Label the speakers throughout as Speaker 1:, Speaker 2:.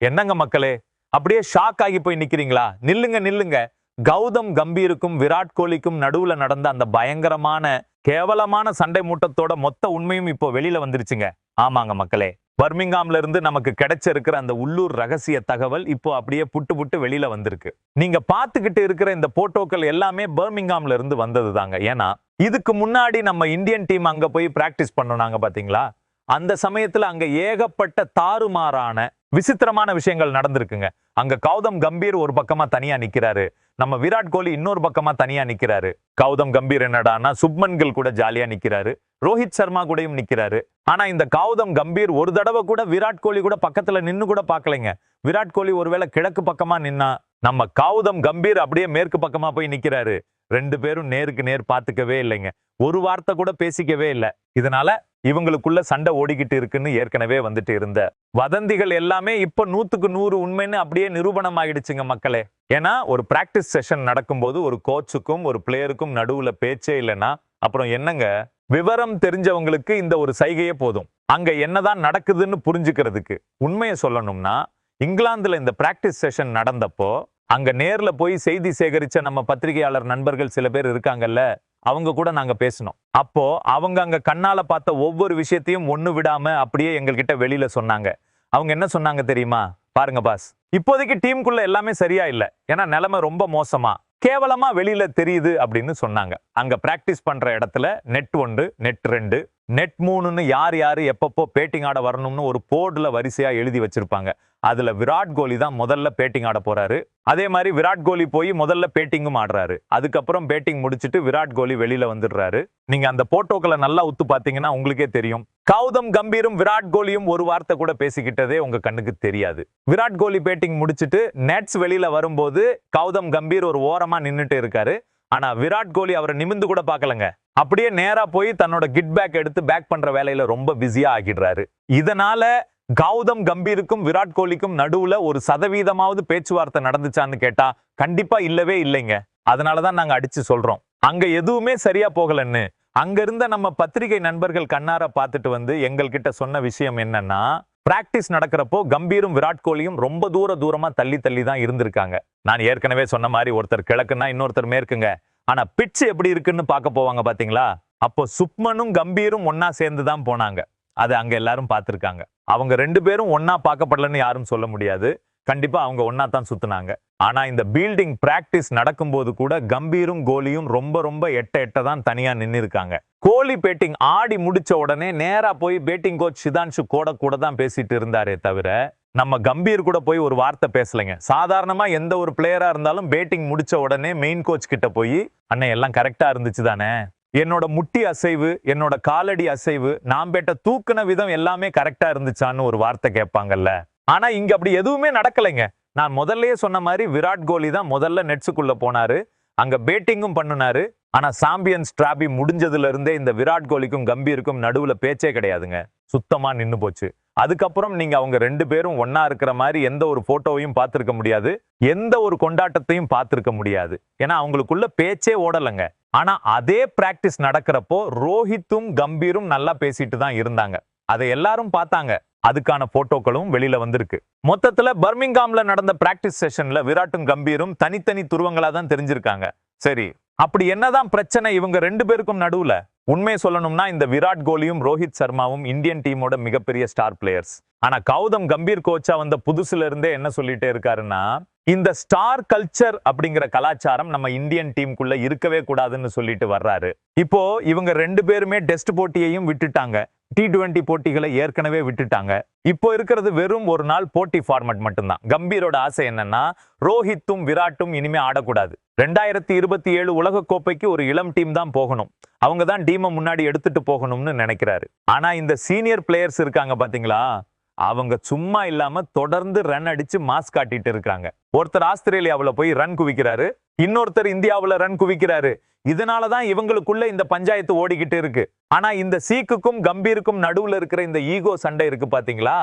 Speaker 1: என்னங்க மக்களே, அப்படியே ஷாக் ஆகி போய் நிக்கிறீங்களா? நில்லுங்க நில்லுங்க. கௌதம் கம்பீருக்கும் விராட் கோலிக்கும் நடுவுல நடந்த அந்த பயங்கரமான கேவலமான சண்டை மூட்டத்தோட மொத்த உண்மையும் இப்போ வெளியில வந்துருச்சுங்க. ஆமாங்க மக்களே, பர்மிங்ஹாம்ல இருந்து நமக்கு கிடைச்சிருக்கிற அந்த உள்ளூர் ரகசிய தகவல் இப்போ அப்படியே புட்டு புட்டு வெளியில வந்திருக்கு. நீங்க பாத்துக்கிட்டு இருக்கிற இந்த போட்டோக்கள் எல்லாமே பர்மிங்ஹாம்ல இருந்து வந்தது தாங்க. ஏன்னா இதுக்கு முன்னாடி நம்ம இந்தியன் டீம் அங்க போய் பிராக்டிஸ் பண்ணோம் பாத்தீங்களா? அந்த சமயத்துல அங்க ஏகப்பட்ட தாறுமாறான விசித்திரமான விஷயங்கள் நடந்திருக்குங்க. அங்க கௌதம் கம்பீர் ஒரு பக்கமா தனியா நிக்கிறாரு, நம்ம விராட் கோலி இன்னொரு பக்கமா தனியா நிக்கிறாரு. கௌதம் கம்பீர் என்னடான்னா சுப்மன் கில் கூட ஜாலியா நிக்கிறாரு, ரோஹித் சர்மா கூடயும் நிக்கிறாரு. ஆனா இந்த கௌதம் கம்பீர் ஒரு தடவை கூட விராட் கோலி கூட பக்கத்துல நின்னு கூட பாக்கலைங்க. விராட் கோலி ஒருவேளை கிழக்கு பக்கமா நின்னா, நம்ம கௌதம் கம்பீர் அப்படியே மேற்கு பக்கமா போய் நிக்கிறாரு. ரெண்டு பேரும் நேருக்கு நேர் பாத்துக்கவே இல்லைங்க. ஒரு வார்த்தை கூட பேசிக்கவே இல்லை. இதனால இவங்களுக்குள்ள சண்டை ஓடிக்கிட்டு இருக்குன்னு ஏற்கனவே வந்துட்டு இருந்த வதந்திகள் எல்லாமே இப்ப 100க்கு 100 உண்மைன்னு அப்படியே நிரூபணம் ஆகிடுச்சுங்க மக்களே. ஏன்னா ஒரு பிராக்டிஸ் செஷன் நடக்கும்போது ஒரு கோச்சுக்கும் ஒரு பிளேயருக்கும் நடுவுல பேச்சே இல்லைன்னா அப்புறம் என்னங்க? விவரம் தெரிஞ்சவங்களுக்கு இந்த ஒரு சைகையே போதும், அங்க என்னதான் நடக்குதுன்னு புரிஞ்சுக்கிறதுக்கு. உண்மையை சொல்லணும்னா, இங்கிலாந்துல இந்த பிராக்டிஸ் செஷன் நடந்தப்போ அங்க நேர்ல போய் செய்தி சேகரிச்ச நம்ம பத்திரிகையாளர் நண்பர்கள் சில பேர் இருக்காங்கல்ல, அவங்க கூட நாங்க பேசணும். அப்போ அவங்க அங்க கண்ணால பார்த்த ஒவ்வொரு விஷயத்தையும் ஒண்ணு விடாம அப்படியே எங்ககிட்ட வெளியில சொன்னாங்க. அவங்க என்ன சொன்னாங்க தெரியுமா? பாருங்க பாஸ், இப்போதைக்கு டீமுக்குள்ள எல்லாமே சரியா இல்ல, ஏன்னா நிலைமை ரொம்ப மோசமா கேவலமா வெளியில தெரியுது அப்படின்னு சொன்னாங்க. அங்க பிராக்டிஸ் பண்ற இடத்துல நெட் 1, நெட் 2, நெட் 3ன்னு யார் யாரு எப்பப்போ பேட்டிங் ஆட வரணும்னு ஒரு போர்டுல வரிசையா எழுதி வச்சிருப்பாங்க. அதுல விராட் கோலி தான் முதல்ல பேட்டிங் ஆட போறாரு. அதே மாதிரி விராட் கோலி போய் முதல்ல பேட்டிங்கும் ஆடுறாரு. அதுக்கப்புறம் பேட்டிங் முடிச்சிட்டு விராட் கோலி வெளியில வந்துடுறாரு. நீங்க அந்த போட்டோக்களை நல்லா உத்து பாத்தீங்கன்னா உங்களுக்கே தெரியும், கௌதம் கம்பீரும் விராட் கோலியும் ஒரு வார்த்தை கூட பேசிக்கிட்டதே உங்க கண்ணுக்கு தெரியாது. விராட் கோலி பேட்டிங் முடிச்சிட்டு நெட்ஸ் வெளியில வரும்போது கௌதம் கம்பீர் ஒரு ஓரமா நின்னுட்டு இருக்காரு. ஆனா விராட் கோலி அவரை நிமிந்து கூட பார்க்கலங்க. அப்படியே நேரா போய் தன்னோட கிட் பேக் எடுத்து பேக் பண்ற வேலையில ரொம்ப பிஸியா ஆகிடுறாரு. இதனால கௌதம் கம்பீருக்கும் விராட் கோலிக்கும் நடுவுல ஒரு சதவீதமாவது பேச்சுவார்த்தை நடந்துச்சான்னு கேட்டா கண்டிப்பா இல்லவே இல்லைங்க. அதனாலதான் நாங்க அடிச்சு சொல்றோம், அங்க எதுவுமே சரியா போகலன்னு. அங்க இருந்த நம்ம பத்திரிகை நண்பர்கள் கண்ணார பார்த்துட்டு வந்து எங்கள்கிட்ட சொன்ன விஷயம் என்னன்னா, பிராக்டிஸ் நடக்கிறப்போ கம்பீரும் விராட் கோலியும் ரொம்ப தூரமா தள்ளி தள்ளி தான் இருந்திருக்காங்க. நான் ஏற்கனவே சொன்ன மாதிரி ஒருத்தர் கிழக்குன்னா இன்னொருத்தர் மேற்குங்க. ஆனா பிட்ச் எப்படி இருக்குன்னு பார்க்க போவாங்க பாத்தீங்களா? அப்போ சுப்மனும் கம்பீரும் ஒன்னா சேர்ந்து தான் போனாங்க. அது அங்க எல்லாரும் பார்த்திருக்காங்க. அவங்க ரெண்டு பேரும் ஒன்னா பார்க்கப்படலன்னு யாரும் சொல்ல முடியாது. கண்டிப்பா அவங்க ஒன்னா தான் சுத்துனாங்க. ஆனா இந்த பீல்டிங் பிராக்டிஸ் நடக்கும்போது கூட கம்பீரும் கோலியும் ரொம்ப எட்ட தான் தனியா நின்னு இருக்காங்க. கோலி பேட்டிங் ஆடி முடிச்ச உடனே நேரா போய் பேட்டிங் கோச் சிதான்ஷு கூட தான் பேசிட்டு இருந்தாரே தவிர நம்ம கம்பீர் கூட போய் ஒரு வார்த்தை பேசலைங்க. சாதாரணமா எந்த ஒரு பிளேயரா இருந்தாலும் பேட்டிங் முடிச்ச உடனே மெயின் கோச் கிட்ட போய், அண்ணன் எல்லாம் கரெக்டா இருந்துச்சு தானே, என்னோட முட்டி அசைவு, என்னோட காலடி அசைவு, நான் பேட்ட தூக்குன விதம் எல்லாமே கரெக்டா இருந்துச்சான்னு ஒரு வார்த்தை கேட்பாங்கல்ல. ஆனா இங்க அப்படி எதுவுமே நடக்கலைங்க. நான் முதல்லயே சொன்ன மாதிரி விராட் கோலி தான் முதல்ல நெட்ஸுக்குள்ள போனாரு, அங்க பேட்டிங்கும் பண்ணுனாரு. ஆனா சாம்பியன்ஸ் டிராபி முடிஞ்சதுல இருந்தே இந்த விராட் கோலிக்கும் கம்பீருக்கும் நடுவுல பேச்சே கிடையாதுங்க. சுத்தமா நின்னு போச்சு. அதுக்கப்புறம் நீங்க அவங்க ரெண்டு பேரும் ஒன்னா இருக்கிற மாதிரி எந்த ஒரு போட்டோவையும் பார்த்திருக்க முடியாது, எந்த ஒரு கொண்டாட்டத்தையும் பார்த்திருக்க முடியாது. ஏன்னா அவங்களுக்குள்ள பேச்சே ஓடலைங்க. ஆனா அதே பிராக்டிஸ் நடக்கிறப்போ ரோஹித்தும் கம்பீரும் நல்லா பேசிட்டு தான் இருந்தாங்க. அதை எல்லாரும் பார்த்தாங்க. அதுக்கான போட்டோக்களும் வெளியில வந்திருக்கு. மொத்தத்துல பர்மிங்ஹாம்ல நடந்த பிராக்டிஸ் செஷன்ல விராட்டும் கம்பீரும் தனித்தனி துருவங்களா தான் தெரிஞ்சிருக்காங்க. சரி, அப்படி என்னதான் பிரச்சனை இவங்க ரெண்டு பேருக்கும் நடுவுல? உண்மையை சொல்லணும்னா இந்த விராட் கோலியும் ரோஹித் சர்மாவும் இந்தியன் டீமோட மிகப்பெரிய ஸ்டார் பிளேயர்ஸ். ஆனா கௌதம் கம்பீர் கோச்சா வந்த புதுசுல இருந்தே என்ன சொல்லிட்டே இருக்காருன்னா, இந்த ஸ்டார் கல்ச்சர் அப்படிங்கிற கலாச்சாரம் நம்ம இந்தியன் டீமுக்குள்ள இருக்கவே கூடாதுன்னு சொல்லிட்டு வர்றாரு. இப்போ இவங்க ரெண்டு பேருமே டெஸ்ட் போட்டியையும் விட்டுட்டாங்க, T20 போட்டிகளை ஏற்கனவே விட்டுட்டாங்க. இப்போ இருக்கிறது வெறும் ஒரு நாள் போட்டி ஃபார்மட் மட்டும்தான். கம்பீரோட ஆசை என்னன்னா, ரோஹித்தும் விராட்டும் இனிமே ஆடக்கூடாது. 2027 உலக கோப்பைக்கு ஒரு இளம் டீம் தான் போகணும், அவங்க தான் டீமை முன்னாடி எடுத்துட்டு போகணும்னு நினைக்கிறாரு. ஆனா இந்த சீனியர் பிளேயர்ஸ் இருக்காங்க பாத்தீங்களா, அவங்க சும்மா இல்லாம தொடர்ந்து ரன் அடிச்சு மாஸ் காட்டிட்டு இருக்காங்க. ஒருத்தர் ஆஸ்திரேலியாவுல போய் ரன் குவிக்கிறாரு, இன்னொருத்தர் இந்தியாவுல ரன் குவிக்கிறாரு. இதனாலதான் இவங்களுக்குள்ள இந்த பஞ்சாயத்து ஓடிக்கிட்டு இருக்கு. ஆனா இந்த சீக்குக்கும் கம்பீருக்கும் நடுவுல இருக்கிற இந்த ஈகோ சண்டை இருக்கு பாத்தீங்களா,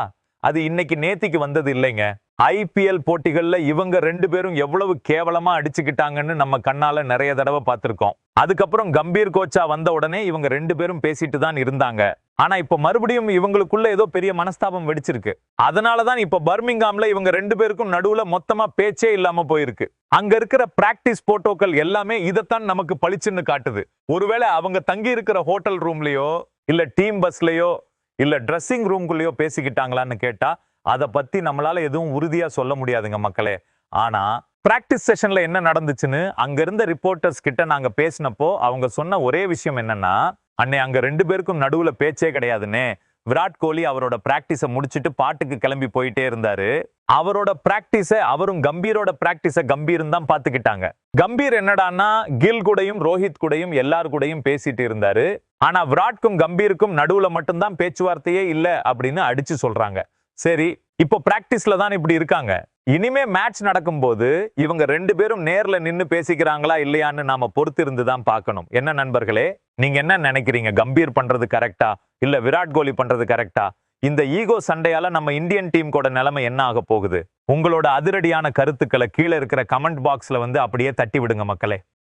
Speaker 1: அது இன்னைக்கு நேத்திக்கு வந்தது இல்லைங்க. IPL போட்டிகள்ல இவங்க ரெண்டு பேரும் எவ்வளவு கேவலமா அடிச்சுக்கிட்டாங்கன்னு நம்ம கண்ணால நிறைய தடவை பார்த்திருக்கோம். அதுக்கப்புறம் கம்பீர் கோச்சா வந்த உடனே இவங்க 2 பேரும் பேசிட்டு தான் இருந்தாங்க. ஆனா இப்ப மறுபடியும் இவங்களுக்குள்ள ஏதோ பெரிய மனஸ்தாபம் வெடிச்சிருக்கு. அதனாலதான் இப்ப பர்மிங்ஹாம்ல இவங்க 2 பேருக்கும் நடுவுல மொத்தமா பேச்சே இல்லாம போயிருக்கு. அங்க இருக்கிற பிராக்டிஸ் போட்டோக்கள் எல்லாமே இதத்தான் நமக்கு பளிச்சுன்னு காட்டுது. ஒருவேளை அவங்க தங்கி இருக்கிற ஹோட்டல் ரூம்லயோ இல்ல டீம் பஸ்லயோ இல்ல ட்ரெஸ்ஸிங் ரூம்குள்ளயோ பேசிக்கிட்டாங்களான்னு கேட்டா அதை பத்தி நம்மளால எதுவும் உறுதியா சொல்ல முடியாதுங்க மக்களே. ஆனா பிராக்டிஸ் செஷன்ல என்ன நடந்துச்சுன்னு அங்க இருந்த ரிப்போர்ட்டர்ஸ் கிட்ட நாங்க பேசினப்போ அவங்க சொன்ன ஒரே விஷயம் என்னன்னா, அன்னை அங்க 2 பேருக்கும் நடுவுல பேச்சே கிடையாதுன்னு. விராட் கோலி அவரோட பிராக்டிஸ முடிச்சிட்டு பாட்டுக்கு கிளம்பி போயிட்டே இருந்தாரு. அவரோட பிராக்டிஸ அவரும் கம்பீரோட பிராக்டிஸ கம்பீரும் தான் பாத்துக்கிட்டாங்க. கம்பீர் என்னடான்னா கில் கூடயும் ரோஹித் கூடயும் எல்லார் கூடயும் பேசிட்டு இருந்தாரு. ஆனா விராட்க்கும் கம்பீருக்கும் நடுவுல மட்டும்தான் பேச்சுவார்த்தையே இல்ல அப்படின்னு அடிச்சு சொல்றாங்க. சரி, இப்போ பிராக்டிஸ்ல தான் இப்படி இருக்காங்க. இனிமே மேட்ச் நடக்கும்போது இவங்க 2 பேரும் நேர்ல நின்னு பேசிக்கிறாங்களா இல்லையான்னு நாம பொறுத்து இருந்து தான் பார்க்கணும். என்ன நண்பர்களே, நீங்க என்ன நினைக்கிறீங்க? கம்பீர் பண்றது கரெக்டா இல்ல விராட் கோலி பண்றது கரெக்டா? இந்த ஈகோ சண்டையால நம்ம இந்தியன் டீம் கூட நிலைமை என்ன ஆக போகுது? உங்களோட அதிரடியான கருத்துக்களை கீழே இருக்கிற கமெண்ட் பாக்ஸ்ல வந்து அப்படியே தட்டி விடுங்க மக்களே.